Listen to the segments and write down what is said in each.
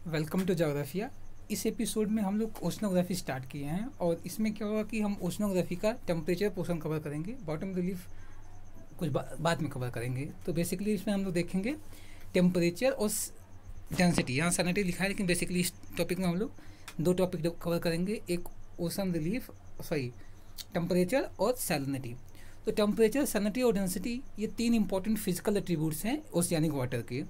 Welcome to जोग्राफिया। इस episode में हम लोग ओशनोग्राफी स्टार्ट किए हैं और इसमें क्या होगा कि हम ओशनोग्राफी का टेम्परेचर पोर्शन कवर करेंगे, बॉटम रिलीफ कुछ बाद में कवर करेंगे। तो बेसिकली इसमें हम लोग देखेंगे टेम्परेचर और डेंसिटी। यहाँ सैलिनिटी लिखा है लेकिन बेसिकली इस टॉपिक में हम लोग दो टॉपिक कवर करेंगे, एक ओशन रिलीफ सॉरी टेम्परेचर और सैलिनिटी। तो टेम्परेचर, सैलिनिटी और डेंसिटी ये तीन इंपॉर्टेंट फिजिकल एट्रीब्यूट्स हैं ओशियानिक वाटर के।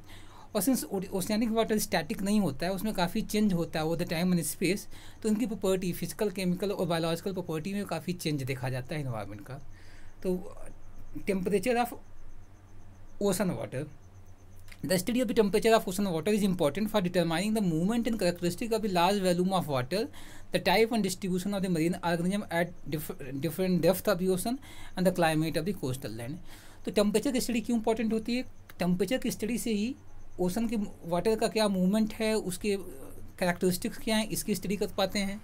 और सिंस ओशियानिक वाटर स्टैटिक नहीं होता है, उसमें काफ़ी चेंज होता है over the time and space, तो उनकी प्रॉपर्टी फिजिकल, केमिकल और बायोलॉजिकल प्रॉपर्टी में काफ़ी चेंज देखा जाता है इन्वायरमेंट का। तो temperature of ocean water, the study of the temperature of ocean water is important for determining the movement and characteristic of the large volume of water, the type and distribution of the marine organism at different depth of the ocean and the climate of the coastal land। तो temperature की study क्यों important होती है? Temperature की study से ही ocean के water का क्या मूवमेंट है, उसके कैरेक्टरिस्टिक्स क्या हैं, इसकी स्टडी कर पाते हैं।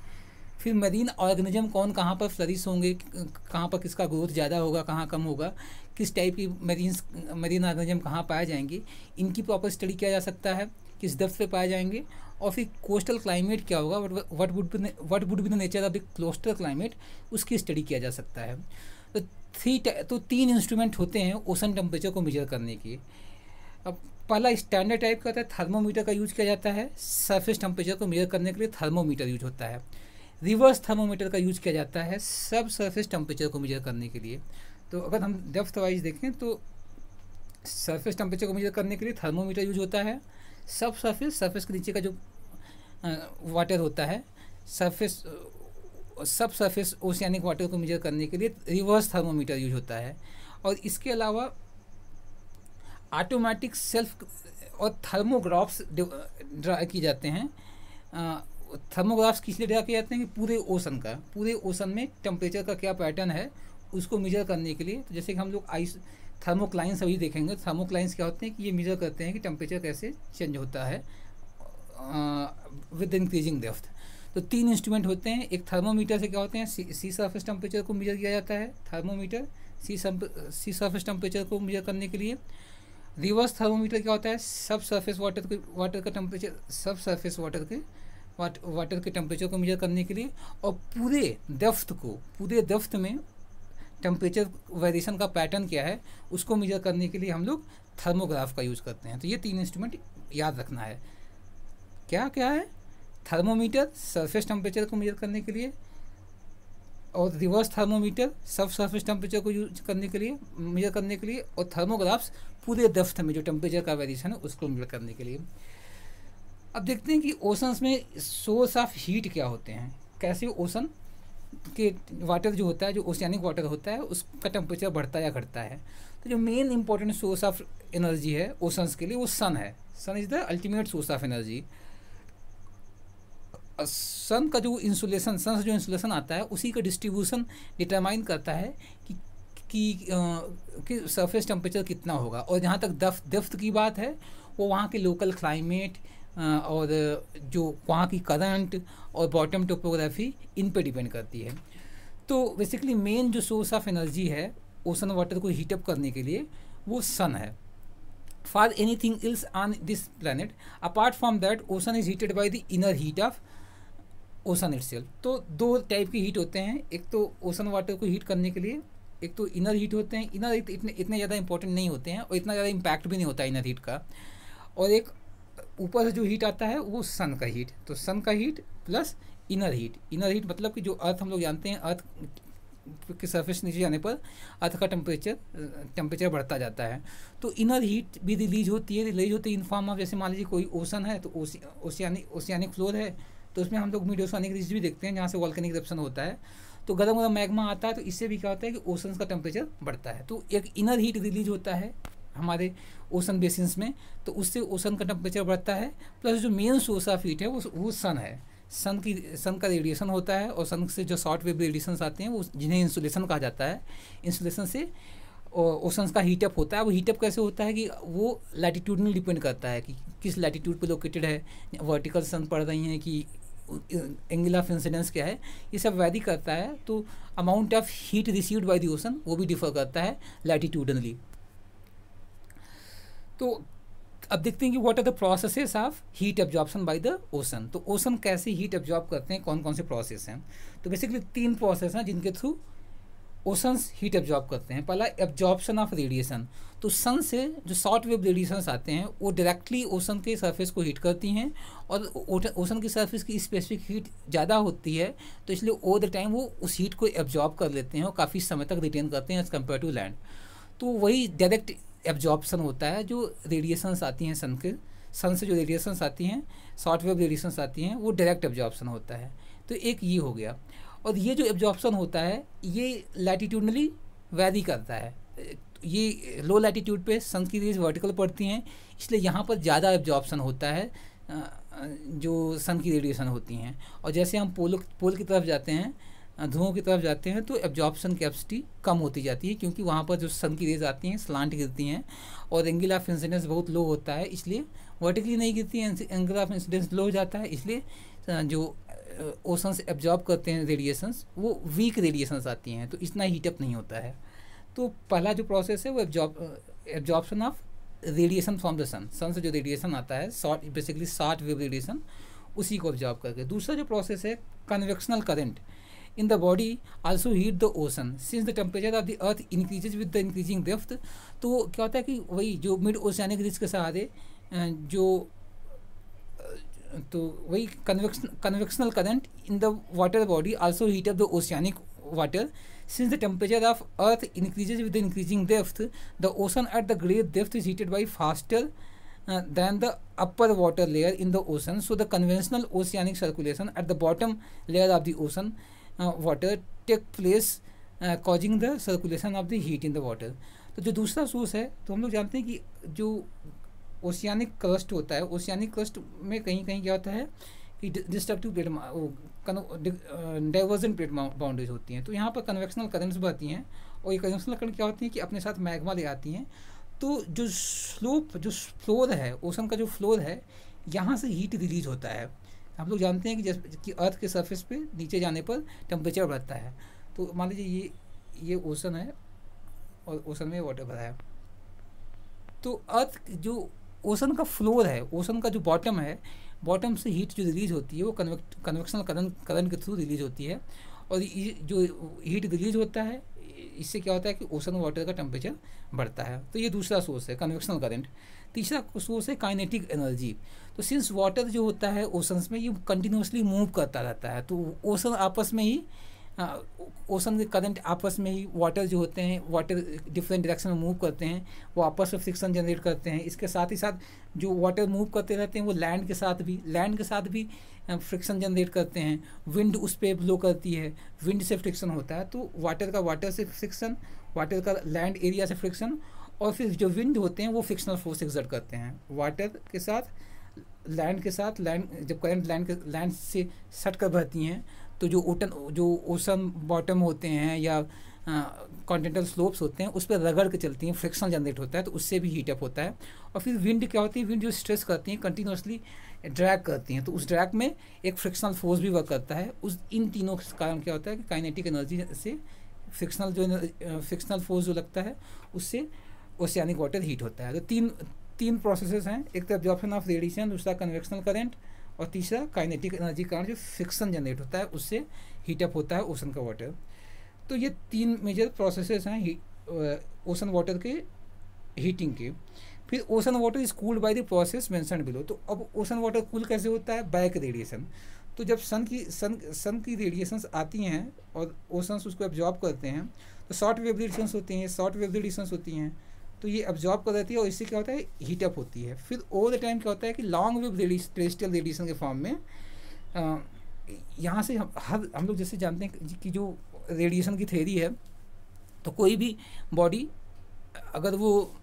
फिर मरीन ऑर्गेनिज्म कौन कहाँ पर फ्लरिश होंगे, कहाँ पर किसका ग्रोथ ज़्यादा होगा, कहाँ कम होगा, किस टाइप की मरीन ऑर्गेनिज्म कहाँ पाए जाएंगे, इनकी प्रॉपर स्टडी किया जा सकता है, किस डेप्थ पे पाए जाएंगे। और फिर कोस्टल क्लाइमेट क्या होगा, what would be the nature of the coastal climate, उसकी स्टडी किया जा सकता है। तो तीन इंस्ट्रूमेंट होते हैं ओशन टेम्परेचर को मेजर करने के। अब पहला स्टैंडर्ड टाइप का होता है, थर्मोमीटर का यूज किया जाता है। सरफेस टेम्परेचर को मेजर करने के लिए थर्मोमीटर यूज होता है। रिवर्स थर्मोमीटर का यूज किया जाता है सब सरफेस टेम्परेचर को मेजर करने के लिए। तो अगर हम डेप्थ वाइज देखें तो सरफेस टेम्परेचर को मेजर करने के लिए थर्मोमीटर यूज होता है। सब सरफेस के नीचे का जो वाटर होता है, सब सरफेस ओशियानिक वाटर को मेजर करने के लिए रिवर्स थर्मोमीटर यूज होता है। और इसके अलावा ऑटोमेटिक सेल्फ और थर्मोग्राफ्स ड्रा किए जाते हैं। थर्मोग्राफ्स किस लिए ड्रा किए जाते हैं कि पूरे ओशन में टेम्परेचर का क्या पैटर्न है उसको मेजर करने के लिए। तो जैसे कि हम लोग थर्मोक्लाइंस अभी देखेंगे। थर्मोक्लाइंस क्या होते हैं कि ये मेजर करते हैं कि टेम्परेचर कैसे चेंज होता है विद इंक्रीजिंग डेप्थ। तो तीन इंस्ट्रूमेंट होते हैं। एक थर्मोमीटर से क्या होते हैं, सी सरफेस टेम्परेचर को मेजर किया जाता है। थर्मोमीटर सी सरफेस टेम्परेचर को मेजर करने के लिए। रिवर्स थर्मोमीटर क्या होता है, सब सरफेस वाटर का टेम्परेचर, सब सरफेस वाटर के टेम्परेचर को मेजर करने के लिए। और पूरे डेप्थ में टेम्परेचर वेरिएशन का पैटर्न क्या है उसको मेजर करने के लिए हम लोग थर्मोग्राफ का यूज़ करते हैं। तो ये तीन इंस्ट्रूमेंट याद रखना है। क्या क्या है, थर्मोमीटर सरफेस टेम्परेचर को मेजर करने के लिए, और रिवर्स थर्मोमीटर सब सरफेस टेम्परेचर को यूज करने के लिए, मेजर करने के लिए, और थर्मोग्राफ्स पूरे डेप्थ में जो टेम्परेचर का वेरिएशन है उसको मेजर करने के लिए। अब देखते हैं कि ओशंस में सोर्स ऑफ हीट क्या होते हैं, कैसे ओशन के वाटर जो होता है, जो ओशियानिक वाटर होता है, उसका टेम्परेचर बढ़ता या घटता है। तो जो main important source of energy है ओशंस के लिए वो सन है। Sun is the ultimate source of energy. Sun का जो इंसुलेशन आता है उसी का डिस्ट्रीब्यूशन डिटरमाइन करता है कि सरफेस टेम्परेचर कितना होगा। और जहाँ तक डेप्थ की बात है वो वहाँ के लोकल क्लाइमेट और जो वहाँ की करंट और बॉटम टोपोग्राफी इन पे डिपेंड करती है। तो बेसिकली मेन जो सोर्स ऑफ एनर्जी है ओशन वाटर को हीटअप करने के लिए वो सन है। For anything else on this planet apart from that ocean is heated by the inner heat of ocean itself. तो दो टाइप की हीट होते हैं, एक तो ओशन वाटर को हीट करने के लिए, एक तो इनर हीट होते हैं। इनर हीट इतने ज़्यादा इंपॉर्टेंट नहीं होते हैं और इतना ज़्यादा इम्पैक्ट भी नहीं होता इनर हीट का। और एक ऊपर से जो हीट आता है वो सन का हीट। तो सन का हीट प्लस इनर हीट मतलब कि जो अर्थ हम लोग जानते हैं, अर्थ के सरफेस नीचे जाने पर अर्थ का टेम्परेचर बढ़ता जाता है। तो इनर हीट भी रिलीज होती है इन फॉर्म ऑफ, जैसे मान लीजिए कोई ओशन है तो ओशियानिक फ्लोर है, तो उसमें हम लोग मीडोसोनिक रिज भी देखते हैं जहाँ से वॉल्केनिक इरप्शन होता है। तो गर्म मैग्मा आता है, तो इससे भी क्या होता है कि ओशन का टेम्परेचर बढ़ता है। तो एक इनर हीट रिलीज होता है हमारे ओशन बेसिन्स में, तो उससे ओशन का टेम्परेचर बढ़ता है। प्लस जो मेन सोर्स ऑफ हीट है वो सन है। सन का रेडिएशन होता है और सन से जो शॉर्ट वेव रेडिएशंस आते हैं वो जिन्हें इंसुलेशन कहा जाता है, इंसुलेशन से ओशंस का हीटअप होता है। वो हीटअप कैसे होता है कि वो लैटिट्यूड में डिपेंड करता है कि किस लैटिट्यूड पे लोकेटेड है, वर्टिकल सन पड़ रही हैं कि एंगल ऑफ इंसिडेंस क्या है, ये सब वैरी करता है। तो amount of heat received by the ocean वो भी डिफर करता है लैटिट्यूडनली। तो अब देखते हैं कि what are the processes of heat absorption by the ocean. तो ओशन कैसे हीट एब्जॉर्ब करते हैं, कौन कौन से प्रोसेस हैं। तो बेसिकली 3 प्रोसेस हैं जिनके थ्रू ओशंस हीट एब्जॉर्ब करते हैं। पहला एब्जॉर्प्शन ऑफ रेडिएशन। तो सन से जो शॉर्ट वेव रेडिएशंस आते हैं वो डायरेक्टली ओशन के सरफेस को हीट करती हैं, और ओशन की सरफेस की स्पेसिफिक हीट ज़्यादा होती है, तो इसलिए ओवर द टाइम वो उस हीट को एब्जॉर्ब कर लेते हैं और काफ़ी समय तक रिटेन करते हैं एज़ कम्पेयर टू लैंड। तो वही डायरेक्ट एब्जॉर्प्शन होता है, जो रेडिएशंस आती हैं सन से जो रेडिएशंस आती हैं, शॉर्ट वेव रेडिएशंस आती हैं, वो डायरेक्ट एब्जॉर्प्शन होता है। तो एक ये हो गया। और ये जो एब्जॉर्प्शन होता है ये लैटिट्यूडनली वैरी करता है। ये लो लैटिट्यूड पे सन की रेज वर्टिकल पड़ती हैं, इसलिए यहाँ पर ज़्यादा एब्जॉर्प्शन होता है जो सन की रेडिएशन होती हैं। और जैसे हम पोल की तरफ जाते हैं, ध्रुवों की तरफ जाते हैं, तो एब्जॉर्प्शन कैपेसिटी कम होती जाती है, क्योंकि वहाँ पर जो सन की रेज आती हैं स्लांट गिरती हैं और एंगल ऑफ इंसिडेंस बहुत लो होता है, इसलिए वर्टिकली नहीं गिरती है, एंगल ऑफ इंसिडेंस लो हो जाता है, इसलिए जो ओशंस एब्जॉर्ब करते हैं रेडिएशंस वो वीक रेडिएशंस आती हैं, तो इतना हीटअप नहीं होता है। तो पहला जो प्रोसेस है वो absorption of radiation from the sun से जो रेडिएशन आता है बेसिकली शॉर्ट वेव रेडिएशन, उसी को ऑब्जॉर्व करके। दूसरा जो प्रोसेस है convectional current in the body also heat the ocean since the temperature of the earth increases with the increasing depth. तो क्या होता है कि वही जो मिड ओशियानिक रिज के सहारे तो वही convectional current in the water body also heat up the oceanic water since the temperature of earth increases with the increasing depth, the ocean at the great depth is heated by faster than the upper water layer in the ocean. So the conventional oceanic circulation at the bottom layer of the ocean water take place causing the circulation of the heat in the water. तो जो दूसरा source है, तो हम लोग जानते हैं कि जो ओशियानिक क्रस्ट होता है, ओशियानिक क्रस्ट में कहीं कहीं क्या होता है कि destructive plate diversion plate boundaries होती हैं। तो यहाँ पर कन्वेक्शनल करंट्स बहती हैं, और ये कन्वेक्शनल करंट क्या होती हैं कि अपने साथ मैग्मा ले आती हैं। तो जो फ्लोर है, ओशन का जो फ्लोर है, यहाँ से हीट रिलीज होता है। हम लोग जानते हैं कि जैसे कि अर्थ के सरफेस पे नीचे जाने पर टेम्परेचर बढ़ता है। तो मान लीजिए ये ओशन है और ओशन में वाटर भरा है, तो अर्थ जो ओशन का फ्लोर है, ओशन का जो बॉटम है, बॉटम से हीट जो रिलीज होती है वो कन्वेक्शनल करंट के थ्रू रिलीज होती है, और ये जो हीट रिलीज होता है इससे क्या होता है कि ओशन वाटर का टेम्परेचर बढ़ता है। तो ये दूसरा सोर्स है कन्वेक्शनल करंट। तीसरा सोर्स है काइनेटिक एनर्जी। तो सिंस वाटर जो होता है ओशंस में ये कंटिन्यूसली मूव करता रहता है, तो ओशन आपस में ही ओशन के करंट आपस में ही वाटर जो होते हैं, वाटर डिफरेंट डायरेक्शन में मूव करते हैं, वो आपस में फ्रिक्शन जनरेट करते हैं। इसके साथ ही साथ जो वाटर मूव करते रहते हैं वो लैंड के साथ भी फ्रिक्शन जनरेट करते हैं। विंड उस पर ब्लो करती है, विंड से फ्रिक्शन होता है, तो वाटर से फ्रिक्शन, वाटर का लैंड एरिया से फ्रिक्शन, और फिर जो विंड होते हैं वो फ्रिक्शनल फोर्स एक्सर्ट करते हैं वाटर के साथ, लैंड के साथ। जब करंट लैंड से सट कर बहती हैं, तो जो ओशन बॉटम होते हैं या कॉन्टिनेंटल स्लोप्स होते हैं उस पर रगड़ के चलती हैं, फ्रिक्शन जनरेट होता है, तो उससे भी हीटअप होता है। और फिर विंड क्या होती है, विंड जो स्ट्रेस करती हैं, कंटिन्यूसली ड्रैग करती हैं, तो उस ड्रैग में एक फ्रिक्शनल फोर्स भी वर्क करता है। इन तीनों के कारण क्या होता है कि काइनेटिक एनर्जी से फ्रिक्शनल फोर्स जो लगता है उससे ओशियानिक वाटर हीट होता है। तो तीन प्रोसेसेस हैं, एक तो एब्जॉर्प्शन ऑफ रेडिएशन, दूसरा कन्वेक्शनल करंट, और तीसरा काइनेटिक एनर्जी कारण जो फ्रिक्शन जनरेट होता है उससे हीटअप होता है ओशन का वाटर। तो ये 3 मेजर प्रोसेसेस हैं ओशन वाटर के हीटिंग के। फिर ocean water is cooled by the process mentioned below. तो अब ओशन वाटर कूल कैसे होता है, बैक रेडिएशन। तो जब सन की रेडिएशंस आती हैं और ओशंस उसको एब्जॉर्ब करते हैं, तो शॉर्ट वेव रेडिएशंस होती हैं, तो ये एब्जॉर्ब कर देती है, और इससे क्या होता है हीटअप होती है। फिर ओवर द टाइम क्या होता है कि लॉन्ग वेव टेरेस्ट्रियल रेडिएशन के फॉर्म में यहाँ से हम लोग जैसे जानते हैं कि जो रेडिएशन की थ्योरी है, तो कोई भी बॉडी अगर वो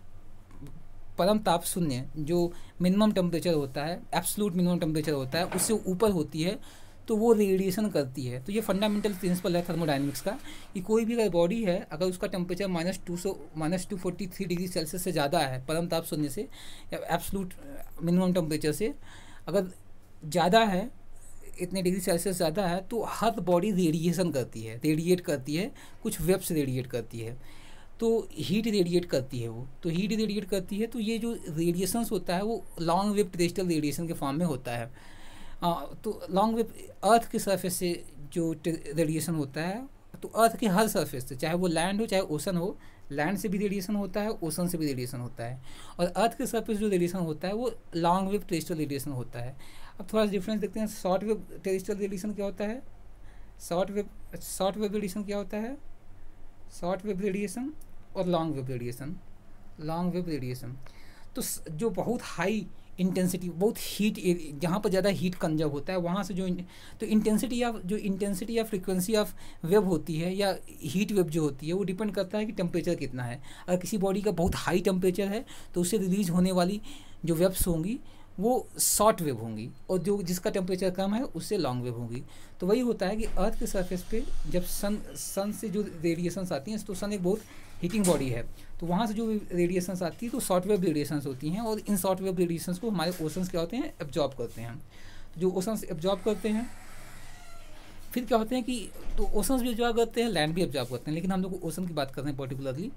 परम ताप शून्य जो मिनिमम टेम्परेचर होता है, एब्सोल्यूट मिनिमम टेम्परेचर होता है, उससे ऊपर होती है तो वो रेडिएशन करती है। तो ये फंडामेंटल प्रिंसिपल है थर्मोडायनेमिक्स का कि कोई भी अगर बॉडी है, अगर उसका टेम्परेचर -243 डिग्री सेल्सियस से ज़्यादा है, परम ताप शून्य से या एब्सोल्यूट मिनिमम टेम्परेचर से अगर ज़्यादा है, इतने डिग्री सेल्सियस ज़्यादा है, तो हर बॉडी रेडिएट करती है, कुछ वेव्स रेडिएट करती है। तो हीट रेडिएट करती है वो, तो हीट रेडिएट करती है, तो ये जो रेडिएशंस होता है वो लॉन्ग वेव टेरेस्ट्रियल रेडिएशन के फॉर्म में होता है। तो लॉन्ग वेव अर्थ के सरफेस से जो रेडिएशन होता है, तो अर्थ के हर सरफेस से, चाहे वो लैंड हो चाहे ओशन हो, लैंड से भी रेडिएशन होता है, ओशन से भी रेडिएशन होता है, और अर्थ के सरफेस जो रेडिएशन होता है वो लॉन्ग वेव टेरेस्ट्रियल रेडिएशन होता है। अब थोड़ा सा डिफरेंस देखते हैं। शॉर्ट वेव टेरेस्ट्रियल रेडिएशन क्या होता है, शॉर्ट वेव रेडिएशन क्या होता है, शॉर्ट वेव रेडिएशन और long wave radiation. Long wave radiation तो जो बहुत हाई इंटेंसिटी, बहुत हीट, जहाँ पर ज़्यादा हीट कंजर्व होता है वहाँ से जो तो इंटेंसिटी या फ्रीक्वेंसी ऑफ वेव होती है या हीट वेव जो होती है वो डिपेंड करता है कि टेम्परेचर कितना है। अगर किसी बॉडी का बहुत हाई टेम्परेचर है तो उससे रिलीज होने वाली जो वेव्स होंगी वो शॉर्ट वेव होंगी, और जो जिसका टेम्परेचर कम है उससे लॉन्ग वेव होगी। तो वही होता है कि अर्थ के सरफेस पे जब सन से जो रेडिएशंस आती हैं, तो सन एक बहुत हीटिंग बॉडी है, तो वहाँ से जो रेडिएशंस आती है तो शॉर्ट वेव रेडिएशंस होती हैं, और इन शॉर्ट वेव रेडिएशंस को हमारे ओशंस क्या होते हैं, एब्जॉर्ब करते हैं। जो ओशंस एब्जॉर्ब करते हैं, फिर क्या होते हैं कि तो ओशंस भी एब्जॉर्ब करते हैं, लैंड भी एब्जॉर्ब करते हैं, लेकिन हम लोग ओशन की बात कर रहे हैं पर्टिकुलरली।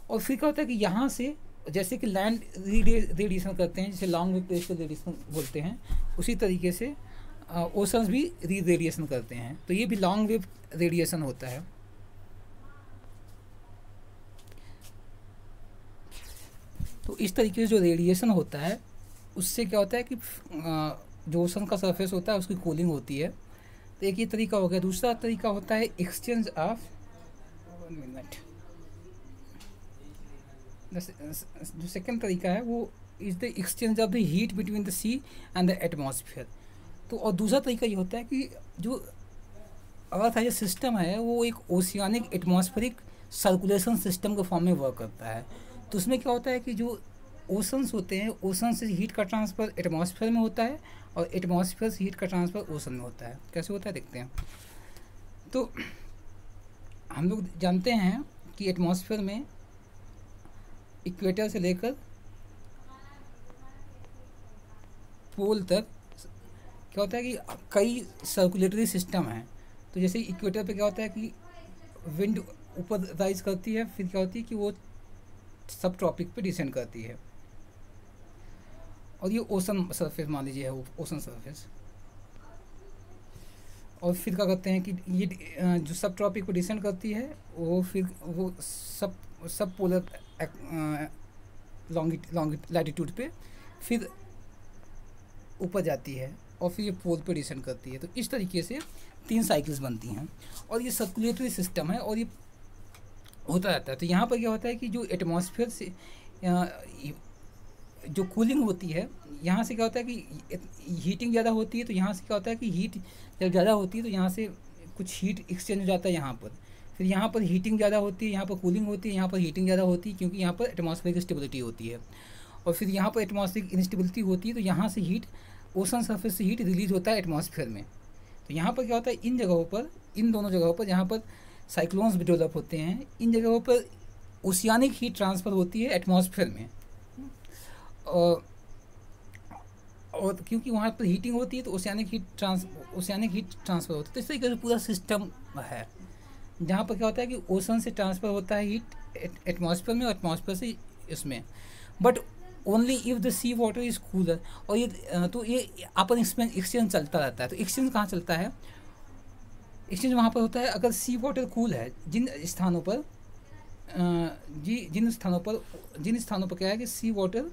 और फिर क्या होता है कि यहाँ से जैसे कि लैंड रेडिएशन करते हैं, जैसे लॉन्ग वेव टेरेस्ट्रियल रेडिएशन बोलते हैं, उसी तरीके से ओशंस भी रेडिएशन करते हैं, तो ये भी लॉन्ग वेव रेडिएशन होता है। तो इस तरीके से जो रेडिएशन होता है उससे क्या होता है कि जो ओशन का सरफेस होता है उसकी कूलिंग होती है। तो एक ये तरीका हो गया। दूसरा तरीका होता है एक्सचेंज ऑफ, जो सेकंड तरीका है वो is the exchange of the heat between the sea and the atmosphere. तो और दूसरा तरीका ये होता है कि जो अर्थ है सिस्टम है वो एक ओशियानिक एटमॉस्फेरिक सर्कुलेशन सिस्टम के फॉर्म में वर्क करता है। तो उसमें क्या होता है कि जो ओशंस होते हैं, ओशन से हीट का ट्रांसफ़र एटमॉस्फेयर में होता है, और एटमॉस्फेयर से हीट का ट्रांसफ़र ओशन में होता है। कैसे होता है देखते हैं। तो हम लोग जानते हैं कि एटमॉस्फेयर में इक्वेटर से लेकर पोल तक क्या होता है कि कई सर्कुलेटरी सिस्टम हैं। तो जैसे इक्वेटर पे क्या होता है कि विंड ऊपर राइज करती है, फिर क्या होती है कि वो सब ट्रॉपिक पे डिसेंड करती है, और ये ओशन सरफेस मान लीजिए है वो ओशन सरफेस। और फिर क्या करते हैं कि ये जो सब ट्रॉपिक पे डिसेंड करती है वो फिर वो सब पोलर लैटिट्यूड पे फिर ऊपर जाती है, और फिर ये पोल पे डिसेंड करती है। तो इस तरीके से 3 साइकिल्स बनती हैं, और ये सर्कुलेटरी सिस्टम है, और ये होता रहता है। तो यहाँ पर क्या होता है कि जो एटमॉस्फेयर से जो कूलिंग होती है, यहाँ से क्या होता है कि हीटिंग ज़्यादा होती है, तो यहाँ से क्या होता है कि हीट जब ज़्यादा होती है तो यहाँ से कुछ हीट एक्सचेंज हो जाता है यहाँ पर। फिर यहाँ पर हीटिंग ज़्यादा होती है, यहाँ पर कूलिंग होती है, यहाँ पर हीटिंग ज़्यादा होती है, क्योंकि यहाँ पर एटमॉस्फेरिक स्टेबिलिटी होती है। और फिर यहाँ पर एटमॉस्फेरिक इंस्टेबिलिटी होती है, तो यहाँ से हीट, ओशन सरफेस से हीट रिलीज होता है एटमॉस्फेयर में। तो यहाँ पर क्या होता है, इन जगहों पर, इन दोनों जगहों पर जहाँ पर साइक्लोन्स भी डेवलप होते हैं, इन जगहों पर ओशियानिक हीट ट्रांसफ़र होती है एटमॉस्फेयर में। और क्योंकि वहाँ पर हीटिंग होती है तो ओशियानिक हीट ट्रांसफ़र होती है। तो इस तरीके से पूरा सिस्टम है जहाँ पर क्या होता है कि ओशन से ट्रांसफ़र होता है हीट एटमॉस्फेयर में, और एटमॉस्फेयर से इसमें, but only if the sea water is cooler. और ये तो ये अपन इसमें एक्सचेंज चलता रहता है। तो एक्सचेंज कहाँ चलता है, एक्सचेंज वहाँ पर होता है अगर सी वाटर कूल है, जिन स्थानों पर जिन स्थानों पर क्या है कि सी वाटर,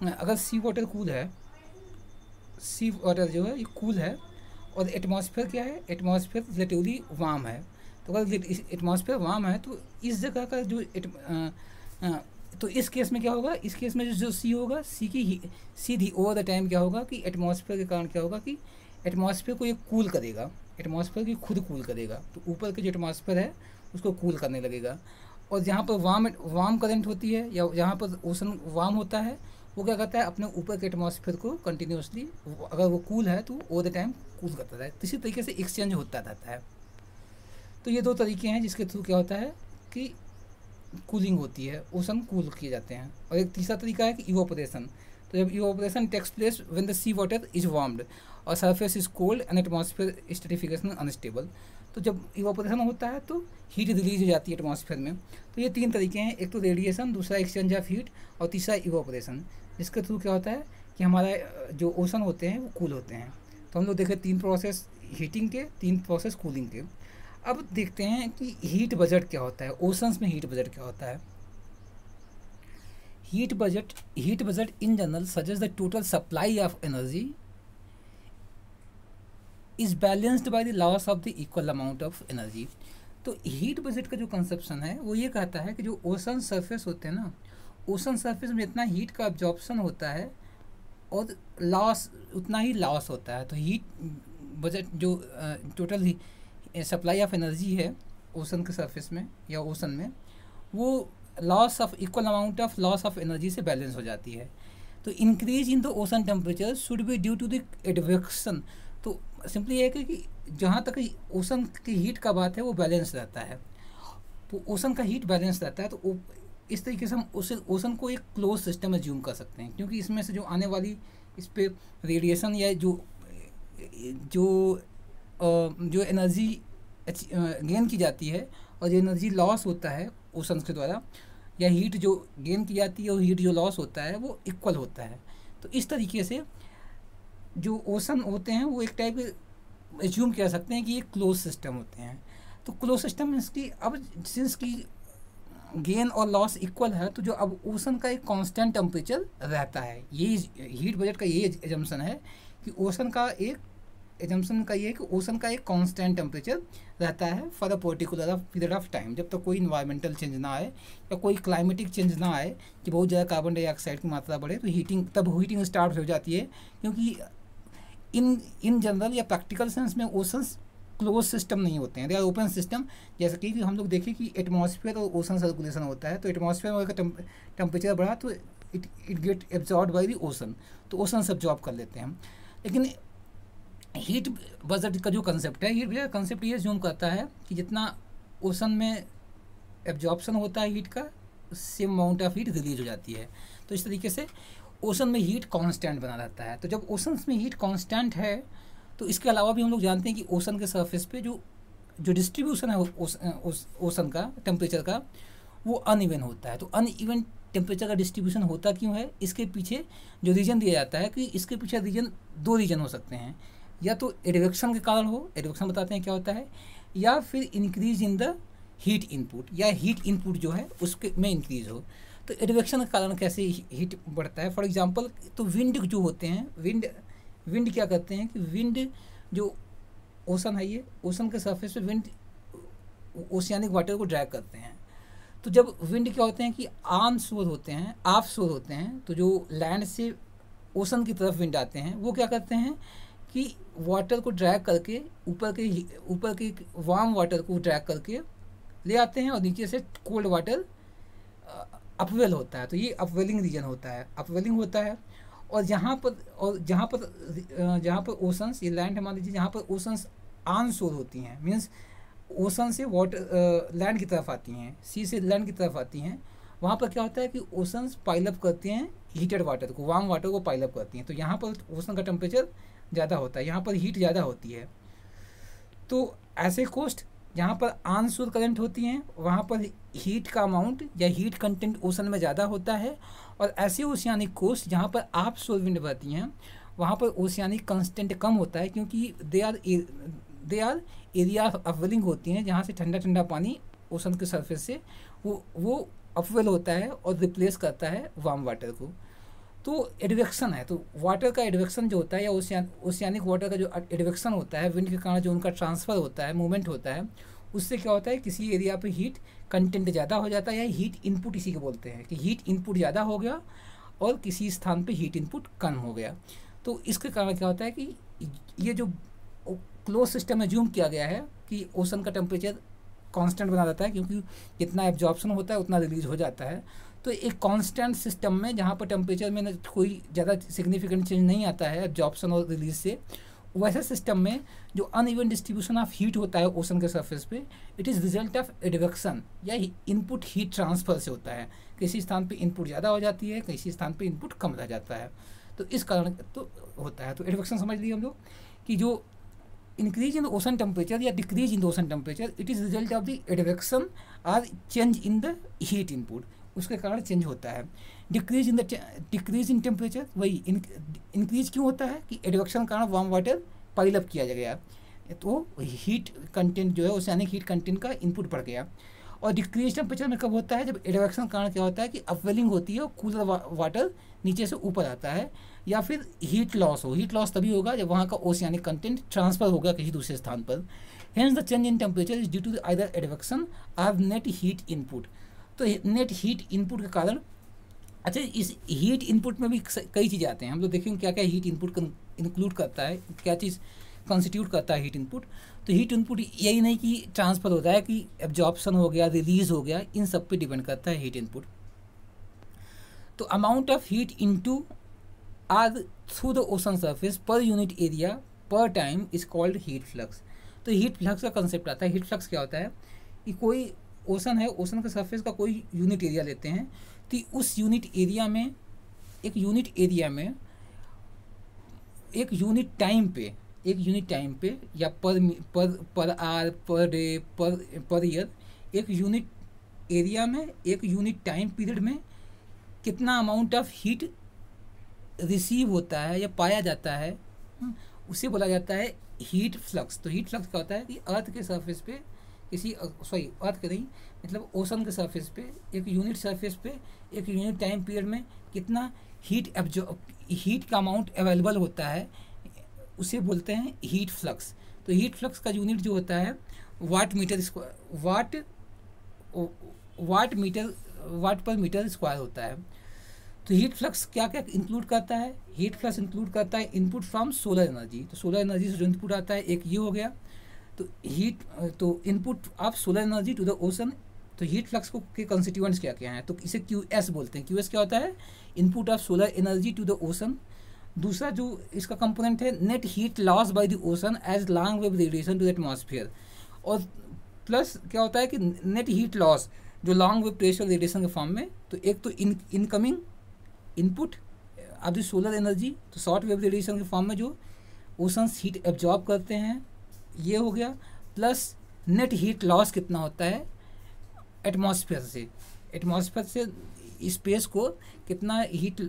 अगर सी वाटर कूल है, सी वाटर जो है ये कूल है, और एटमॉस्फेयर क्या है, एटमॉस्फेयर रिलेटिवली वार्म है। तो अगर एटमॉस्फेयर वार्म है तो इस जगह का जो तो इस केस में क्या होगा, इस केस में जो सी होगा, सी की सीधी ओवर द टाइम क्या होगा कि एटमॉस्फेयर के कारण क्या होगा कि एटमॉस्फेयर को ये कूल करेगा, एटमॉस्फेयर की खुद कूल करेगा। तो ऊपर के जो एटमॉस्फेयर है उसको कूल करने लगेगा। और जहाँ पर वार्म करंट होती है, या जहाँ पर ओशन वार्म होता है, वो क्या करता है अपने ऊपर के एटमॉस्फेयर को कंटिन्यूसली, अगर वो कूल है तो ओवर द टाइम कूल करता है। तो इसी तरीके से एक्सचेंज होता रहता है। तो ये 2 तरीके हैं जिसके थ्रू क्या होता है कि कूलिंग होती है, ओशन कूल किए जाते हैं। और एक तीसरा तरीका है कि इवोपरेशन। तो जब evaporation takes place when the sea water is warmed और surface is cold and atmosphere stratification unstable. तो जब इवापोरेशन होता है तो हीट रिलीज हो जाती है एटमॉस्फेयर में। तो ये 3 तरीके हैं, एक तो रेडिएशन, दूसरा एक्सचेंज ऑफ हीट और तीसरा इवापोरेशन, जिसके थ्रू क्या होता है कि हमारा जो ओशन होते हैं वो कूल होते हैं। तो हम लोग देखें 3 प्रोसेस हीटिंग के, 3 प्रोसेस कूलिंग के। अब देखते हैं कि हीट बजट क्या होता है, ओशंस में हीट बजट क्या होता है। Heat budget in general suggest the total supply of energy is balanced by the loss of the equal amount of energy. तो हीट बजट का जो कंसेप्शन है वो ये कहता है कि जो ओशन सरफेस होते हैं ना, ओशन सरफेस में जितना हीट का एब्जॉर्प्शन होता है और लॉस उतना ही लॉस होता है। तो हीट बजट जो टोटल सप्लाई ऑफ एनर्जी है ओशन के सरफेस में या ओशन में, वो loss of equal amount of loss of energy से बैलेंस हो जाती है। तो increase in the ocean temperature should be due to the advection. तो सिंपली ये है कि जहाँ तक ओशन की हीट का बात है वो बैलेंस रहता है, तो ओशन का हीट बैलेंस रहता है। तो इस तरीके से हम ओशन को एक क्लोज सिस्टम में ज्यूम कर सकते हैं, क्योंकि इसमें से जो आने वाली इस पर रेडिएशन या जो एनर्जी गेन की जाती है और जो एनर्जी लॉस होता है ओशन के द्वारा, या हीट जो गेन की जाती है और हीट जो लॉस होता है वो इक्वल होता है। तो इस तरीके से जो ओशन होते हैं वो एक टाइप के एज्यूम कर सकते हैं कि ये क्लोज सिस्टम होते हैं। तो क्लोज सिस्टम इसकी अब सिंस की गेन और लॉस इक्वल है, तो जो अब ओशन का एक कांस्टेंट टेम्परेचर रहता है। ये हीट बजट का ये एजम्पशन है कि ओशन का एक कांस्टेंट टेम्परेचर रहता है for a particular period of time, जब तक कोई इन्वायरमेंटल चेंज ना आए या कोई क्लाइमेटिक चेंज ना आए कि बहुत ज़्यादा कार्बन डाइऑक्साइड की मात्रा बढ़े, तो हीटिंग स्टार्ट हो जाती है। क्योंकि इन जनरल या प्रैक्टिकल सेंस में ओशंस क्लोज सिस्टम नहीं होते हैं, दे आर ओपन सिस्टम। जैसे कि हम लोग देखें कि एटमॉस्फेयर और ओशन सर्कुलेशन होता है, तो एटमॉस्फेयर में अगर टेम्परेचर बढ़ा तो it get absorb by the ocean, तो ओशन से एब्जॉर्ब कर लेते हैं। लेकिन हीट बजट का जो कंसेप्ट है, हीट बजट का कंसेप्ट ये ज्यूम करता है कि जितना ओशन में एब्जॉर्प्शन होता है हीट का, same amount of heat release हो जाती है। तो इस तरीके से ओशन में हीट कांस्टेंट बना रहता है। तो जब ओशन में हीट कांस्टेंट है, तो इसके अलावा भी हम लोग जानते हैं कि ओशन के सरफेस पे जो डिस्ट्रीब्यूशन है ओशन का टेम्परेचर का, वो अनइवन होता है। तो अनइवन टेम्परेचर का डिस्ट्रीब्यूशन होता क्यों है, इसके पीछे जो रीजन दिया जाता है कि इसके पीछे दो रीजन हो सकते हैं, या तो एडवेक्शन के कारण हो, एडवेक्शन बताते हैं क्या होता है, या फिर increase in the heat input, या हीट इनपुट जो है उसके में इंक्रीज हो। तो एडवेक्शन के कारण कैसे हीट बढ़ता है, फॉर एग्जांपल तो विंड जो होते हैं, विंड क्या करते हैं कि विंड जो ओशन है, ये ओशन के सरफेस पे विंड ओशियानिक वाटर को ड्रैग करते हैं। तो जब विंड क्या होते हैं कि ऑन शोर होते हैं, ऑफ शोर होते हैं, तो जो लैंड से ओशन की तरफ विंड आते हैं, वो क्या करते हैं कि वाटर को ड्रैग करके ऊपर के वार्म वाटर को ड्रैग करके ले आते हैं और नीचे से कोल्ड वाटर अपवेल होता है। तो ये अपवेलिंग रीजन होता है, अपवेलिंग होता है। और जहाँ पर ओशंस, ये लैंड मान लीजिए, जहाँ पर ओशंस ऑन शोर होती हैं, मीन्स ओशन से वाटर लैंड की तरफ आती हैं, सी से लैंड की तरफ आती हैं, वहाँ पर क्या होता है कि ओशंस पाइलअप करती हैं हीटेड वाटर को, वार्म वाटर को पाइलअप करती हैं। तो यहाँ पर ओशन का टेम्परेचर ज़्यादा होता है, यहाँ पर हीट ज़्यादा होती है। तो ऐसे कोस्ट जहाँ पर ऑन शोर करंट होती हैं, वहाँ पर हीट का अमाउंट या हीट कंटेंट ओशन में ज़्यादा होता है। और ऐसे ओशियानिक कोस्ट जहाँ पर ऑफ शोर विंड बहती हैं, वहाँ पर ओशियानिक कंस्टेंट कम होता है, क्योंकि दे आर एरिया अपवेलिंग होती हैं, जहाँ से ठंडा ठंडा पानी ओशन के सरफेस से वो अपवेल होता है और रिप्लेस करता है वार्म वाटर को। तो एडवेक्शन है, तो वाटर का एडवेक्शन जो होता है, या ओशियानिक वाटर का जो एडवेक्शन होता है, विंड के कारण जो उनका ट्रांसफ़र होता है, मूवमेंट होता है, उससे क्या होता है किसी एरिया पे हीट कंटेंट ज़्यादा हो जाता है, या हीट इनपुट इसी को बोलते हैं कि हीट इनपुट ज़्यादा हो गया और किसी स्थान पे हीट इनपुट कम हो गया। तो इसके कारण क्या होता है कि ये जो क्लोज सिस्टम में जूम किया गया है कि ओशन का टेम्परेचर कांस्टेंट बना रहता है, क्योंकि जितना एब्जॉर्प्शन होता है उतना रिलीज हो जाता है। तो एक कांस्टेंट सिस्टम में जहाँ पर टेम्परेचर में कोई ज़्यादा सिग्निफिकेंट चेंज नहीं आता है एब्जॉर्प्शन और रिलीज से, वैसे सिस्टम में जो अनइवन डिस्ट्रीब्यूशन ऑफ हीट होता है ओशन के सरफेस पे, it is result of advection या इनपुट हीट ट्रांसफ़र से होता है। किसी स्थान पे इनपुट ज़्यादा हो जाती है, किसी स्थान पे इनपुट कम रह जाता है। तो इस कारण तो होता है। तो एडवेक्शन समझ लिए हम लोग कि जो increase in the ocean temperature या decrease in the ocean temperature, it is result of the advection और change in the heat input, उसके कारण चेंज होता है। डिक्रीज इन टेम्परेचर, वही इंक्रीज क्यों होता है कि एडवेक्शन के कारण वार्म वाटर पाइल अप किया गया, तो हीट कंटेंट जो है ओशियानिक हीट कंटेंट का इनपुट बढ़ गया। और डिक्रीज टेम्परेचर में कब होता है, जब एडवेक्शन के कारण क्या होता है कि अपवेलिंग होती है और कूलर वाटर नीचे से ऊपर आता है, या फिर हीट लॉस हो। हीट लॉस तभी होगा जब वहाँ का ओशियानिक कंटेंट ट्रांसफर होगा किसी दूसरे स्थान पर। Hence the change in temperature is due to either advection और नेट हीट इनपुट। तो नेट हीट इनपुट के कारण, अच्छा इस हीट इनपुट में भी कई चीज़ें आते हैं, हम लोग देखेंगे क्या क्या हीट इनपुट इंक्लूड करता है, क्या चीज़ कॉन्स्टिट्यूट करता है हीट इनपुट। तो हीट इनपुट यही नहीं कि ट्रांसफ़र होता है, कि एब्जॉर्प्शन हो गया, रिलीज हो गया, इन सब पे डिपेंड करता है हीट इनपुट। तो amount of heat into or through the ocean surface per unit area per time is called heat flux. तो हीट फ्लक्स का कंसेप्ट आता है। हीट फ्लक्स क्या होता है कि कोई ओशन है, ओशन के सरफेस का कोई यूनिट एरिया लेते हैं, तो उस यूनिट एरिया में एक यूनिट टाइम पे या per hour per day per year, एक यूनिट एरिया में एक यूनिट टाइम पीरियड में कितना अमाउंट ऑफ हीट रिसीव होता है या पाया जाता है, उसे बोला जाता है हीट फ्लक्स। तो हीट फ्लक्स क्या होता है कि अर्थ के सरफेस पे अर्थ के नहीं, मतलब ओशन के सरफेस पे एक यूनिट टाइम पीरियड में कितना हीट का अमाउंट अवेलेबल होता है, उसे बोलते हैं हीट फ्लक्स। तो हीट फ्लक्स का यूनिट जो होता है वाट पर मीटर स्क्वायर होता है। तो हीट फ्लक्स क्या क्या इंक्लूड करता है, हीट फ्लक्स इंक्लूड करता है इनपुट फ्रॉम सोलर एनर्जी। तो सोलर एनर्जी से जो इनपुट आता है, एक ये हो गया, तो input of solar energy to the ocean. तो हीट फ्लक्स को के कंस्टिट्यूएंट्स क्या क्या हैं, तो इसे QS बोलते हैं। QS क्या होता है, input of solar energy to the ocean. दूसरा जो इसका कंपोनेंट है, net heat loss by the ocean as long wave radiation to the atmosphere. और प्लस क्या होता है कि नेट हीट लॉस जो लॉन्ग वेव टेरेस्ट्रियल रेडिएशन के फॉर्म में, तो एक तो incoming input of the solar energy, तो शॉर्ट वेव रेडिएशन के फॉर्म में जो ओशंस हीट एब्जॉर्ब करते हैं, ये हो गया, प्लस नेट हीट लॉस कितना होता है एटमॉस्फेयर से स्पेस को कितना हीट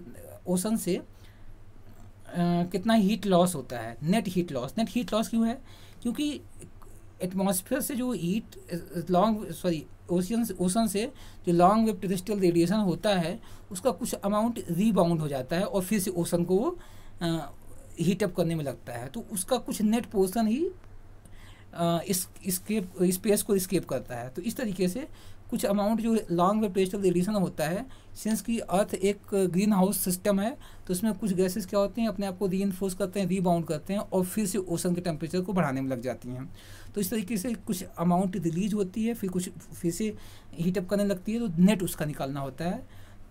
ओशन से कितना हीट लॉस होता है, नेट हीट लॉस क्यों है, क्योंकि एटमॉस्फेयर से जो ओशन से जो लॉन्ग वेव टेरेस्ट्रियल रेडिएशन होता है, उसका कुछ अमाउंट रीबाउंड हो जाता है और फिर से ओशन को वो हीट अप करने में लगता है। तो उसका कुछ नेट पोर्शन ही स्पेस को स्केप करता है। तो इस तरीके से कुछ अमाउंट जो लॉन्ग वेव टेरेस्ट्रियल रेडिएशन होता है, सिंस कि अर्थ एक ग्रीन हाउस सिस्टम है, तो उसमें कुछ गैसेस क्या होते हैं, अपने आप को रीइंफोर्स करते हैं, रीबाउंड करते हैं और फिर से ओशन के टेम्परेचर को बढ़ाने में लग जाती हैं। तो इस तरीके से कुछ अमाउंट रिलीज होती है, फिर से हीटअप करने लगती है, तो नेट उसका निकालना होता है,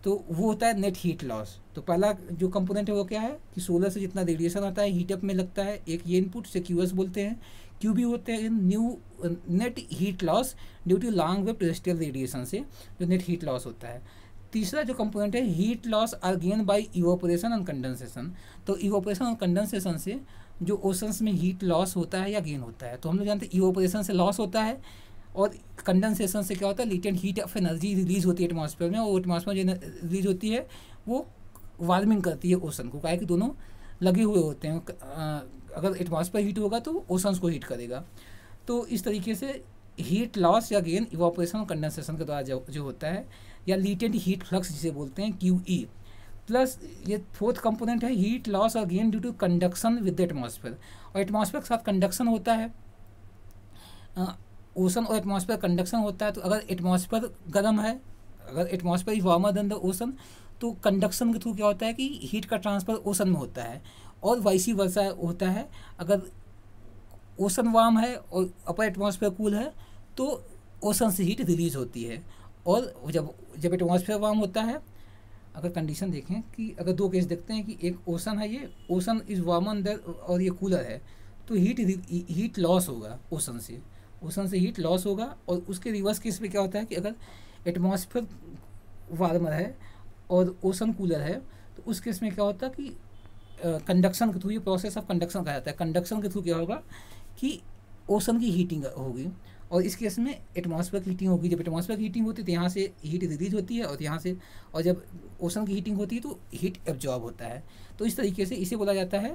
तो वो होता है नेट हीट लॉस। तो पहला जो कंपोनेंट है वो क्या है कि सोलर से जितना रेडिएशन आता है हीटअप में लगता है, एक ये इनपुट से QS बोलते हैं। QB होते हैं net heat loss due to long wave terrestrial radiation से जो नेट हीट लॉस होता है। तीसरा जो कंपोनेंट है heat loss or gain by evaporation and condensation. तो इवोपोरेशन और कंडेंसेशन से जो ओशंस में हीट लॉस होता है या गेन होता है, तो हम लोग जानते हैं इवोपोरेशन से लॉस होता है और कंडेंसेशन से क्या होता है, latent heat of energy release होती है एटमॉस्फेयर में, और एटमॉस्फेयर जो रिलीज होती है वो वार्मिंग करती है ओशन को, क्या है कि दोनों लगे हुए होते हैं। अगर एटमॉस्फेयर हीट होगा तो ओशंस को हीट करेगा। तो इस तरीके से हीट लॉस या गेन इवोपोरेशन और कंडेंसेशन के द्वारा जो होता है, या लेटेंट हीट फ्लक्स जिसे बोलते हैं QE। प्लस ये फोर्थ कंपोनेंट है हीट लॉस और gain due to conduction with the atmosphere. और एटमॉस्फेयर के साथ कंडक्शन होता है, ओशन और एटमॉस्फेयर कंडक्शन होता है। तो अगर एटमॉस्फेयर गर्म है, अगर atmosphere is warmer than the ocean, तो कंडक्शन के थ्रू क्या होता है कि हीट का ट्रांसफर ओशन में होता है, और वाइसी वर्सा होता है। अगर ओशन वार्म है और अपर एटमॉस्फेयर कूल है तो ओशन से हीट रिलीज होती है। और जब एटमॉस्फेयर वार्म होता है, अगर कंडीशन देखें कि अगर दो केस देखते हैं कि एक ओशन है, ये ओशन इज वार्मर देन और ये कूलर है, तो हीट लॉस होगा ओशन से हीट लॉस होगा। और उसके रिवर्स केस में क्या होता है कि अगर एटमॉस्फेयर वार्मर है और ओशन कूलर है, तो उस केस में क्या होता है कि कंडक्शन के थ्रू, ये प्रोसेस ऑफ कंडक्शन कहा जाता है, कंडक्शन के थ्रू क्या होगा कि ओशन की हीटिंग होगी, और इस केस में एटमॉस्फेयर की हीटिंग होगी। जब एटमॉस्फेयर की हीटिंग होती है तो यहाँ से हीट रिलीज होती है, और यहाँ से, और जब ओशन की हीटिंग होती है तो हीट एब्जॉर्ब होता है। तो इस तरीके से इसे बोला जाता है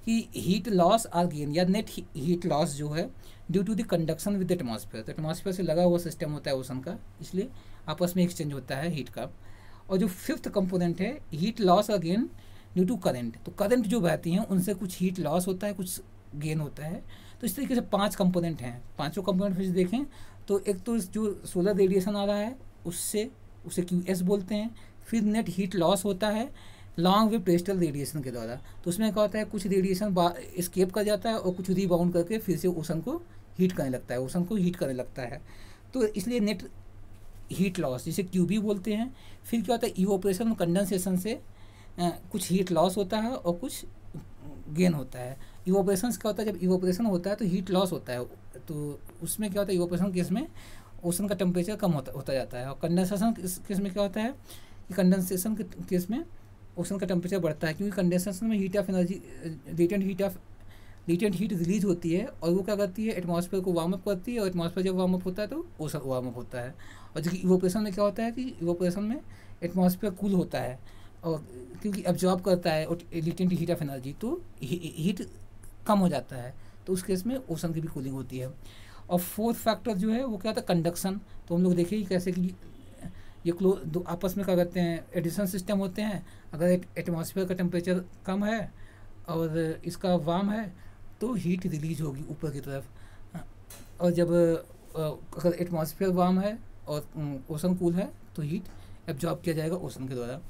कि हीट लॉस आर गेन, या नेट हीट लॉस जो है due to the conduction with atmosphere. तो एटमॉस्फेयर से लगा हुआ सिस्टम होता है ओशन का, इसलिए आपस में एक्सचेंज होता है हीट का। और जो फिफ्थ कंपोनेंट है heat loss again due to current. तो करंट जो बहती हैं उनसे कुछ हीट लॉस होता है, कुछ गेन होता है। तो इस तरीके से 5 कंपोनेंट हैं। पांचों कंपोनेंट फिर देखें तो एक तो जो सोलर रेडिएशन आ रहा है उससे, उसे QS बोलते हैं। फिर नेट हीट लॉस होता है लॉन्ग वेव टेरेस्ट्रियल रेडिएशन के द्वारा। तो उसमें क्या होता है, कुछ रेडिएशन एस्केप कर जाता है और कुछ रीबाउंड करके फिर से ओशन को हीट करने लगता है, ओशन को हीट करने लगता है। तो इसलिए नेट हीट लॉस जिसे QB बोलते हैं। फिर क्या होता है, इवोपरेशन और कंडेंसेशन से कुछ हीट लॉस होता है और कुछ गेन होता है। इवोपरेशन क्या होता है, जब इवोपरेशन होता है तो हीट लॉस होता है, तो उसमें क्या होता है, इवोपरेशन केस में ओशन का टेम्परेचर कम होता जाता है। और कंडेंसेशन केस में क्या होता है कि कंडेंसेशन के केस में ओशन का टेम्परेचर बढ़ता है, क्योंकि कंडेंसेशन में heat of energy, latent heat release होती है, और वो क्या करती है, एटमॉस्फेयर को वार्म अप करती है, और एटमॉस्फेयर जब वार्म अप होता है तो ओशन वार्म अप होता है। और जबकि इवोपरेशन में क्या होता है कि इवोपरेशन में एटमॉस्फेयर कूल होता है, और क्योंकि एब्जॉर्ब करता है लेटेंट हीट ऑफ एनर्जी, तो हीट कम हो जाता है। तो उस केस में ओशन की भी कूलिंग होती है। और फोर्थ फैक्टर जो है वो क्या होता है, कंडक्शन। तो हम लोग देखें कैसे कि ये दो आपस में क्या करते हैं, एडिशन सिस्टम होते हैं। अगर एटमॉस्फेयर का टेम्परेचर कम है और इसका वार्म है तो हीट रिलीज होगी ऊपर की तरफ, और जब अगर एटमॉस्फेयर वार्म है और ओशन कूल है तो हीट एब्जॉर्ब किया जाएगा ओशन के द्वारा,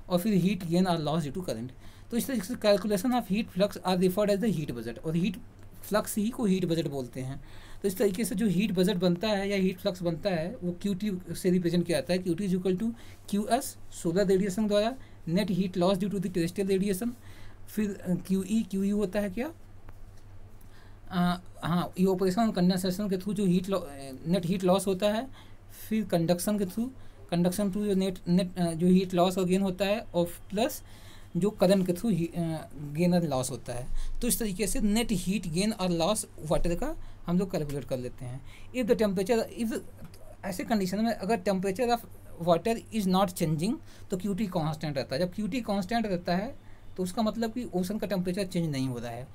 और फिर heat gain or loss due to current. तो इस तरीके से calculation of heat flux are referred as the heat budget, और हीट फ्लक्स ही को हीट बजट बोलते हैं। तो इस तरीके से जो हीट बजट बनता है या हीट फ्लक्स बनता है वो QT से रिप्रेजेंट किया जाता है। QT is equal to QS solar radiation द्वारा, net heat loss due to the terrestrial radiation. फिर QE होता है क्या, हाँ, इवोपरेशन और कंडेंसेशन के थ्रू जो नेट हीट लॉस होता है। फिर कंडक्शन के थ्रू जो नेट जो हीट लॉस और गेन होता है, और प्लस जो करंट के थ्रू गेन और लॉस होता है। तो इस तरीके से नेट हीट गेन और लॉस वाटर का हम लोग कैलकुलेट कर लेते हैं। इफ़ द टेम्परेचर, इफ ऐसे कंडीशन में अगर temperature of water is not changing तो QT कांस्टेंट रहता है। जब QT कांस्टेंट रहता है तो उसका मतलब कि ओशन का टेम्परेचर चेंज नहीं हो रहा है।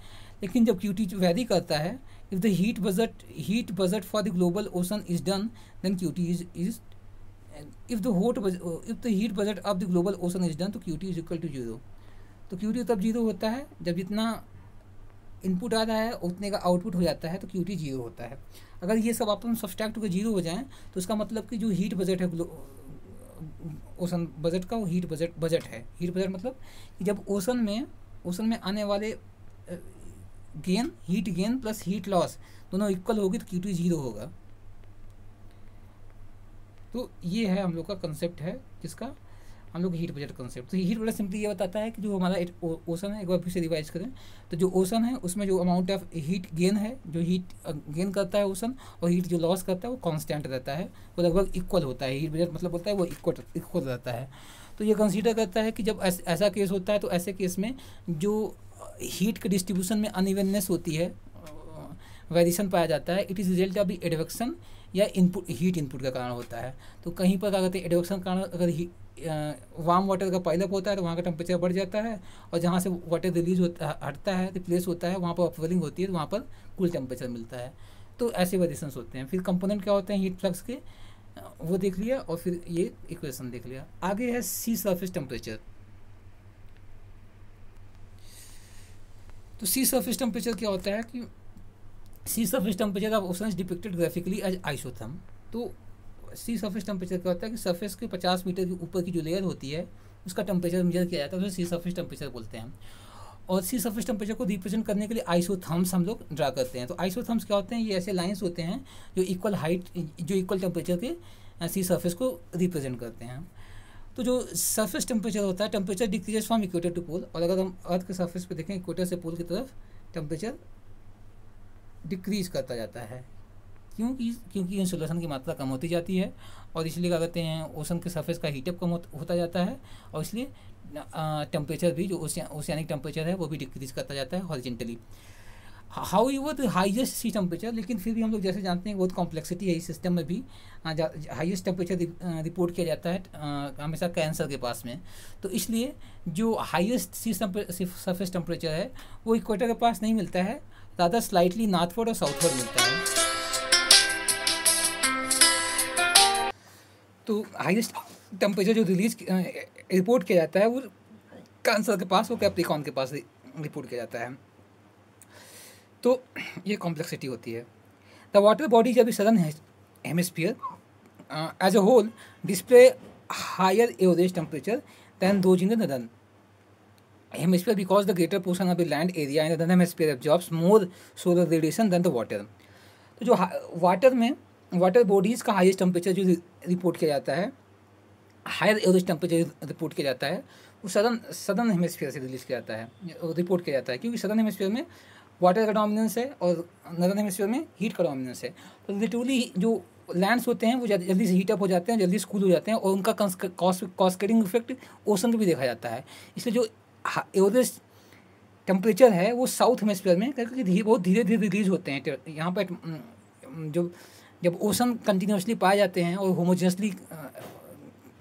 लेकिन जब QT वैरी करता है, if the heat budget for the global ocean is done then QT is if the heat budget of the global ocean is done तो QT is equal to 0। तो QT तब 0 होता है जब जितना इनपुट आ रहा है उतने का आउटपुट हो जाता है, तो QT 0 होता है। अगर ये सब अपन सब्सट्रैक्ट होकर 0 हो जाएं तो इसका मतलब कि जो हीट बजट है ओशन बजट का, वो हीट बजट है। हीट बजट मतलब कि जब ओशन में आने वाले heat gain plus heat loss दोनों इक्वल होगी तो QT 0 होगा। तो ये है हम लोग का कंसेप्ट है, जिसका हम लोग हीट बजट कंसेप्ट। तो हीट बजट सिंपली ये बताता है कि जो हमारा ओशन है, एक बार फिर से रिवाइज करें तो जो ओशन है उसमें जो अमाउंट ऑफ हीट गेन है, जो हीट गेन करता है ओशन, और हीट जो लॉस करता है वो कांस्टेंट रहता है, वो लगभग इक्वल होता है। हीट बजट मतलब होता है वो इक्वल रहता है। तो ये कंसीडर करता है कि जब ऐसा केस होता है तो ऐसे केस में जो हीट के डिस्ट्रीब्यूशन में अनइवननेस होती है, वेरिएशन पाया जाता है, it is result of the advection या हीट इनपुट का कारण होता है। तो कहीं पर क्या कहते हैं, एडवेक्शन कारण अगर वार्म वाटर का पाइलअप होता है तो वहाँ का टेम्परेचर बढ़ जाता है, और जहाँ से वाटर रिलीज हटता है, रिप्लेस होता है, वहाँ पर अपवेलिंग होती है तो वहाँ पर कूल टेम्परेचर मिलता है। तो ऐसे वेरिएशंस होते हैं। फिर कंपोनेंट क्या होते हैं हीट फ्लक्स के, वो देख लिया, और फिर ये इक्वेशन देख लिया। आगे है सी सरफेस टेम्परेचर। तो सी सरफेस टेम्परेचर क्या होता है कि sea surface temperature of ocean is depicted graphically as isotherm. तो सी सरफेस टेम्परेचर क्या होता है कि सरफेस के 50 मीटर के ऊपर की जो लेयर होती है उसका टेम्परेचर मेजर किया जाता है, उसे सी सरफेस टेम्परेचर बोलते हैं। और सी सरफेस टेम्परेचर को रिप्रेजेंट करने के लिए आइसोथर्म्स हम लोग ड्रा करते हैं। तो आइसोथर्म्स क्या होते हैं, ये ऐसे लाइन्स होते हैं जो इक्वल हाइट, जो इक्वल टेम्परेचर के सी सरफेस को रिप्रेजेंट करते हैं। तो जो सरफेस टेम्परेचर होता है, temperature decreases from equator to pole, और अगर हम अर्थ के सरफेस पे देखें इक्वेटर से पोल की तरफ टेम्परेचर डिक्रीज करता जाता है। क्योंकि इंसुलेशन की मात्रा कम होती जाती है, और इसलिए क्या कहते हैं ओशन के सरफेस का हीटअप कम होता जाता है, और इसलिए टेम्परेचर भी जो ओशियानिक टेम्परेचर है वो भी डिक्रीज करता जाता है horizontally. How you the highest sea temperature, लेकिन फिर भी हम लोग जैसे जानते हैं बहुत कॉम्प्लेक्सिटी है इस सिस्टम में भी। हाईएस्ट टेम्परेचर रिपोर्ट किया जाता है हमेशा कैंसर के पास में, तो इसलिए जो हाईएस्ट सी सरफेस टेम्परेचर है वो इक्वेटर के पास नहीं मिलता है, ज़्यादा स्लाइटली नॉर्थवर्ड और साउथवर्ड मिलता है। तो हाईएस्ट टेम्परेचर जो रिपोर्ट किया जाता है वो कैंसर के पास, वो कैप्रिकॉर्न के पास रिपोर्ट किया जाता है। तो ये कॉम्प्लेक्सिटी होती है। The water bodies of the southern hemisphere as a whole display higher average temperature than those in the northern hemisphere because the greater portion of the land area in the northern hemisphere absorbs more solar radiation than the water. तो जो water में water bodies का highest temperature जो report किया जाता है, higher average temperature report किया जाता है, वो सदर्न हेमिस्फीयर से रिलीज किया जाता है, रिपोर्ट किया जाता है, क्योंकि सदर्न हेमिस्फीयर में वाटर का डोमिनेंस है और नदर्न हेमिस्फीयर में हीट का डोमिनेंस है। तो रिलेटिवली जो लैंड्स होते हैं वो जल्दी से हीट अप हो जाते हैं, जल्दी कूल हो जाते हैं, और उनका कास्केडिंग इफेक्ट ओशन पे भी देखा जाता है। इसलिए जो एवरेज टेम्परेचर है वो साउथ हेमिस्फीयर में क्योंकि बहुत धीरे धीरे रिलीज होते हैं। यहाँ पर जब ओशन कंटिन्यूसली पाए जाते हैं और होमोजेनसली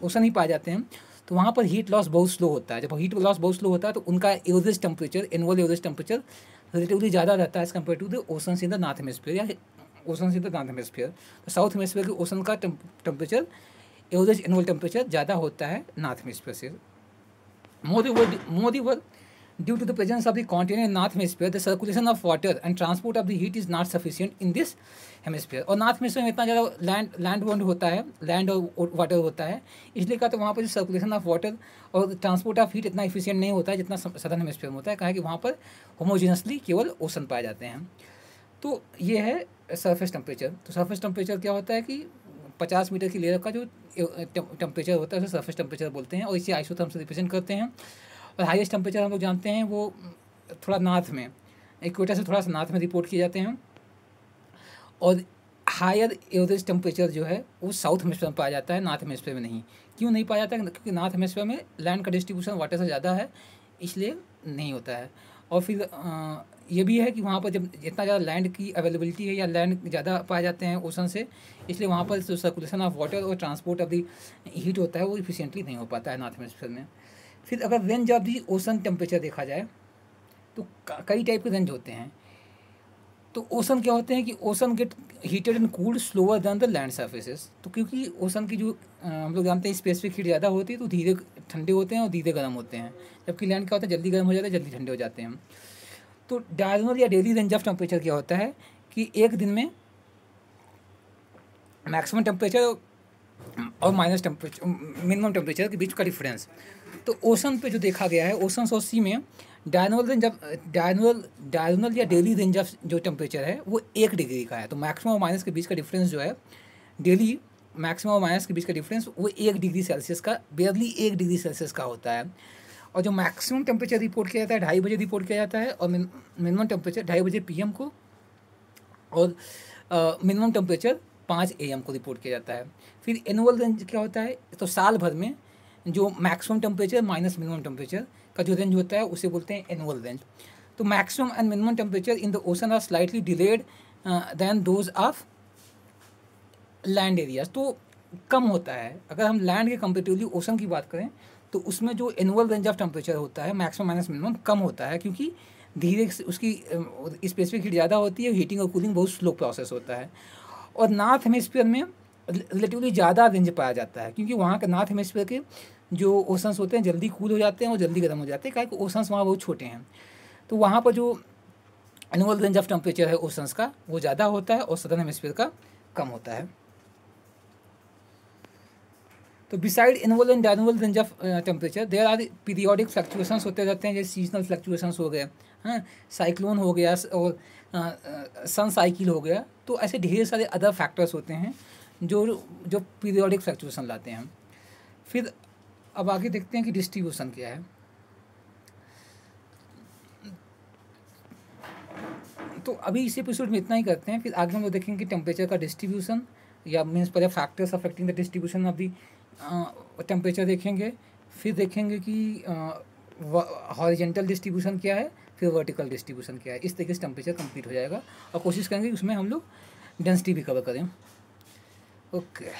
ओशन ही पाए जाते हैं, तो वहाँ पर हीट लॉस बहुत स्लो होता है। जब हीट लॉस बहुत स्लो होता है तो उनका average temperature, annual average temperature relatively ज़्यादा रहता है as compared to the oceans in the north hemisphere या oceans in the north hemisphere. तो साउथ हेमिस्फीयर के ओशन का टेम्परेचर, एवरेज एनुअल टेम्परेचर ज़्यादा होता है नॉर्थ हेमिस्फीयर से। Moreover, due to the presence of the continent in north hemisphere, the circulation of water and transport of the heat is not sufficient in this hemisphere। और north hemisphere में इतना ज़्यादा land वॉन्ड होता है, land और water होता है, इसलिए कहा तो वहाँ पर जो सर्कुलेशन ऑफ वाटर और ट्रांसपोर्ट ऑफ हीट इतना इफिशियंट नहीं होता है जितना सदर्न हेमिस्फीयर में होता है। कहा कि वहाँ पर होमोजीनसली केवल ओशन पाए जाते हैं। तो ये है सरफेस टेम्परेचर। तो सरफेस टेम्परेचर क्या होता है कि 50 मीटर की लेयर का जो टेम्परेचर होता है उसे सरफेस टेम्परेचर बोलते हैं, और इसे आइसोथर्म से रिप्रेजेंट करते हैं। और हाईएस्ट टेम्परेचर हम लोग जानते हैं वो थोड़ा नॉर्थ में, इक्वेटर से थोड़ा सा नॉर्थ में रिपोर्ट किए जाते हैं, और हायर एवरेज टेम्परेचर जो है वो साउथ हेमिस्फीयर में पाया जाता है, नॉर्थ हेमिस्फीयर में नहीं। क्यों नहीं पाया जाता है? क्योंकि नॉर्थ हेमिस्फीयर में लैंड का डिस्ट्रीब्यूशन वाटर से ज़्यादा है, इसलिए नहीं होता है। और फिर ये भी है कि वहाँ पर जब इतना ज़्यादा लैंड की अवेलेबिलिटी है या लैंड ज़्यादा पाए जाते हैं ओशन से, इसलिए वहाँ पर जो सर्कुलेशन ऑफ वाटर और ट्रांसपोर्ट ऑफ दी हीट होता है वो इफिशिएंटली नहीं हो पाता है नॉर्थ हेमिस्फीयर में। फिर अगर range of the ocean temperature देखा जाए तो कई टाइप के रेंज होते हैं। तो ओशन क्या होते हैं कि ocean gate heated and cooled slower then the land surfaces. तो क्योंकि ओशन की जो हम लोग जानते हैं स्पेसिफिक हीट ज़्यादा होती है तो धीरे ठंडे होते हैं और धीरे गर्म होते हैं, जबकि लैंड क्या होता है जल्दी गर्म हो जाते हैं, जल्दी ठंडे हो जाते हैं। तो डायरेक्ट या डेली रेंज ऑफ टेम्परेचर क्या होता है कि एक दिन में मैक्सिमम टेम्परेचर और माइनस टेम्परेचर, मिनिमम टेम्परेचर के बीच का डिफरेंस। तो ओशन पे जो देखा गया है, ओशन और सी में डायरेक्ट या डेली रेंज ऑफ जो टेम्परेचर है वो 1 डिग्री का है। तो मैक्सिमम और माइनस के बीच का डिफरेंस जो है, डेली मैक्सिमम और माइनस के बीच का डिफरेंस वो 1 डिग्री सेल्सियस का, बेयरली 1 डिग्री सेल्सियस का होता है। और जो मैक्सिमम टेम्परेचर रिपोर्ट किया जाता है 2:30 बजे रिपोर्ट किया जाता है, और मिनिमम टेम्परेचर 2:30 बजे PM को, और मिनिमम टेम्परेचर 5 AM को रिपोर्ट किया जाता है। फिर एनुअल रेंज क्या होता है, तो साल भर में जो maximum temperature minus minimum temperature का जो रेंज होता है उसे बोलते हैं एनुअल रेंज। तो maximum and minimum temperature in the ocean are slightly delayed than those of land areas. तो कम होता है अगर हम लैंड के कंपेरेटिवली ओशन की बात करें, तो उसमें जो एनुअल रेंज ऑफ टेम्परेचर होता है मैक्सिमम माइनस मिनिमम कम होता है, क्योंकि धीरे उसकी स्पेसिफिक हीट ज़्यादा होती है, हीटिंग और कूलिंग बहुत स्लो प्रोसेस होता है। और नॉर्थ हेमिस्फीयर में रिलेटिवली ज़्यादा रेंज पाया जाता है, क्योंकि वहाँ के नॉर्थ हेमिस्फीयर के जो ओशंस होते हैं जल्दी कूल हो जाते हैं और जल्दी गर्म हो जाते हैं, क्योंकि ओशंस वहाँ बहुत छोटे हैं। तो वहाँ पर जो एनुअल रेंज ऑफ टेम्परेचर है ओशंस का वो ज़्यादा होता है और सदर्न हेमिस्फीयर का कम होता है। तो beside annual and annual range of temperature there are periodic fluctuations होते रहते हैं, जैसे सीजनल फ्लक्चुएशंस हो गए, हाँ, साइक्लोन हो गया और सन साइकिल हो गया। तो ऐसे ढेर सारे अदर फैक्टर्स होते हैं जो पीरियोडिक फ्लक्चुएशन लाते हैं। फिर अब आगे देखते हैं कि डिस्ट्रीब्यूशन क्या है। तो अभी इस एपिसोड में इतना ही करते हैं, फिर आगे हम लोग देखेंगे कि टेम्परेचर का डिस्ट्रीब्यूशन, या मीन्स पहले factors affecting the distribution of the temperature देखेंगे, फिर देखेंगे कि हॉरिजेंटल डिस्ट्रीब्यूशन क्या है, फिर वर्टिकल डिस्ट्रीब्यूशन क्या है। इस तरीके से टेम्परेचर कंप्लीट हो जाएगा और कोशिश करेंगे कि उसमें हम लोग डेंसिटी भी कवर करें। ओके।